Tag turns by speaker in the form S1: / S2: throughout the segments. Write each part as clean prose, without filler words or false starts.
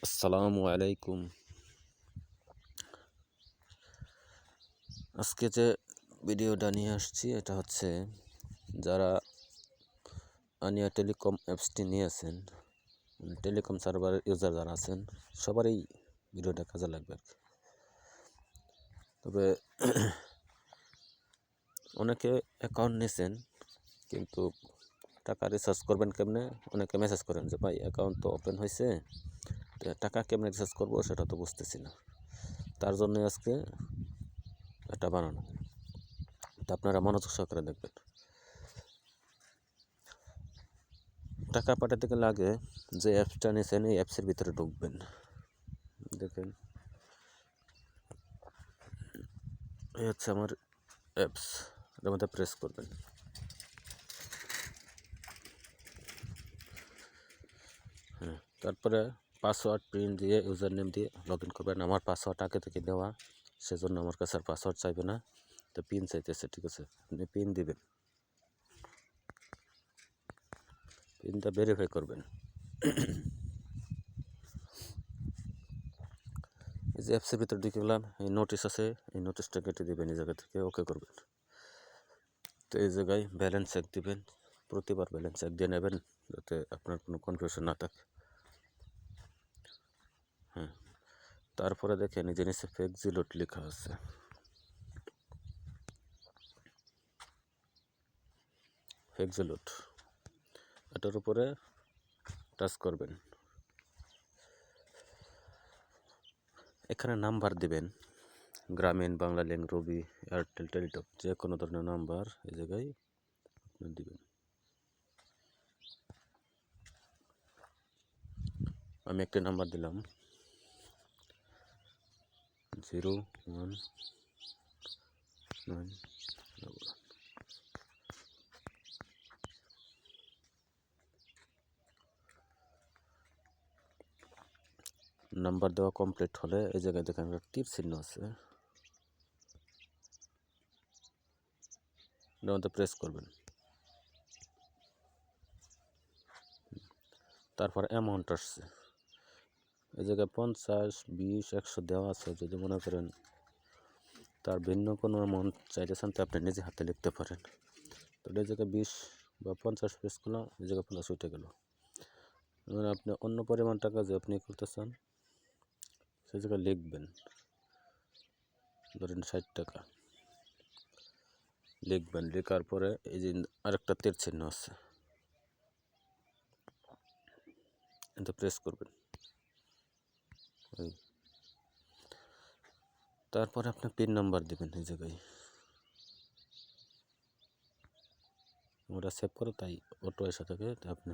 S1: আসসালামু আলাইকুম। আজকে যে ভিডিওটা নিয়ে আসছি এটা হচ্ছে যারা আনিয়া টেলিকম অ্যাপসটি নিয়েছেন, টেলিকম সার্ভার ইউজার যারা আছেন সবারই ভিডিওটা কাজে লাগবে আর কি। তবে অনেকে অ্যাকাউন্ট নিয়েছেন কিন্তু টাকা রিচার্জ করবেন কেমনে, অনেকে মেসেজ করেন যে ভাই অ্যাকাউন্ট তো ওপেন হয়েছে, টাকা কেমনে রিচার্জ করবো সেটা তো বুঝতেছি না। তার জন্য আজকে এটা বানানো, তা আপনারা মনোযোগ সহকারে দেখবেন। টাকা পাঠাতে গেলে আগে যে অ্যাপসটা নিয়েছেন এই অ্যাপসের ভিতরে ঢুকবেন। দেখেন এই হচ্ছে আমার অ্যাপস, এটার মধ্যে প্রেস করবেন। তারপরে পাসওয়ার্ড প্রিন্ট দিয়ে ইউজার নেম দিয়ে লগ ইন করবেন। আমার পাসওয়ার্ড আগে থেকে দেওয়া, সেজন্য আমার কাছে আর পাসওয়ার্ড চাইবে না, তো পিন চাইতেছে। ঠিক আছে, আপনি পিন দিবেন, পিনটা ভেরিফাই করবেন। এই যে অ্যাপসের ভিতরে ঢুকে গেলাম, এই নোটিশ আছে, এই নোটিশটা কেটে দেবেন, এই জায়গা থেকে ওকে করবেন। তো এই জায়গায় ব্যালেন্স চেক দিবেন, প্রতিবার ব্যালেন্স চেক দিয়ে নেবেন যাতে আপনার কোনো কনফিউশন না থাকে। তারপরে দেখেন এই জিনিসে ফেক্সিলোড লেখা আছে, ফেক্সিলোড, এটার উপরে টাচ করবেন। এখানে নাম্বার দিবেন, গ্রামীণ, বাংলালিংক, রবি, এয়ারটেল, টেলিটক, যে কোনো ধরনের নাম্বার এই জায়গায় আপনি দিবেন। আমি একটা নাম্বার দিলাম 019। নাম্বার দেওয়া কমপ্লিট হলে এই জায়গায় দেখেন একটা তীর চিহ্ন আছে, এটার মধ্যে প্রেস করবেন। তারপর অ্যামাউন্ট আসছে, এই জায়গায় 50, 20, 100 দেওয়া আছে। যদি মনে করেন তার ভিন্ন কোনো অ্যামাউন্ট চাইতেছেন তো আপনি নিজে হাতে লিখতে পারেন। তো এই জায়গায় 20 বা 50 প্রেস করলাম, এই জায়গায় প্লাস উঠে গেল। মানে আপনি অন্য পরিমাণ টাকা যে আপনি করতে চান সেই জায়গায় লিখবেন, ধরেন 60 টাকা লিখবেন। লেখার পরে এই যে আরেকটা তীর চিহ্ন আছে, এটা প্রেস করবেন। তারপরে আপনি পিন নাম্বার দিবেন এই জায়গায়, ওটা সেভ করে তাই অটো এসে থাকে। আপনি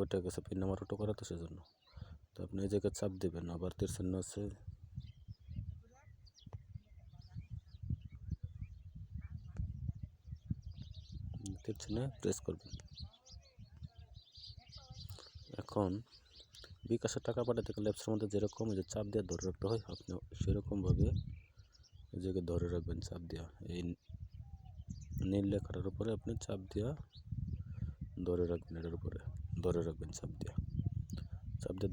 S1: ওটা গেছে পিন নাম্বার অটো করা, তো সেজন্য তো আপনি এই জায়গায় চাপ দিবেন। আবার তীর চিহ্ন আছে, তীর চিহ্নে প্রেস করবেন। এখন বিকাশের টাকা পাঠাতে গেলে অ্যাপসের মধ্যে যেরকম এই যে চাপ দিয়ে ধরে রাখতে হয়, আপনি সেরকমভাবে এই জায়গায় ধরে রাখবেন চাপ দেওয়া। এই নীল লেখাটার উপরে আপনি চাপ দেওয়া ধরে রাখবেন, এটার উপরে ধরে রাখবেন চাপ দিয়ে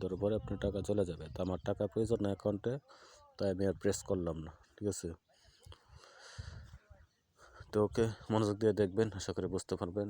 S1: ধরার পরে আপনার টাকা চলে যাবে। তো আমার টাকা প্রয়োজন না অ্যাকাউন্টে, তাই আমি আর প্রেস করলাম না। ঠিক আছে, তো ওকে মনোযোগ দিয়ে দেখবেন, আশা করি বুঝতে পারবেন।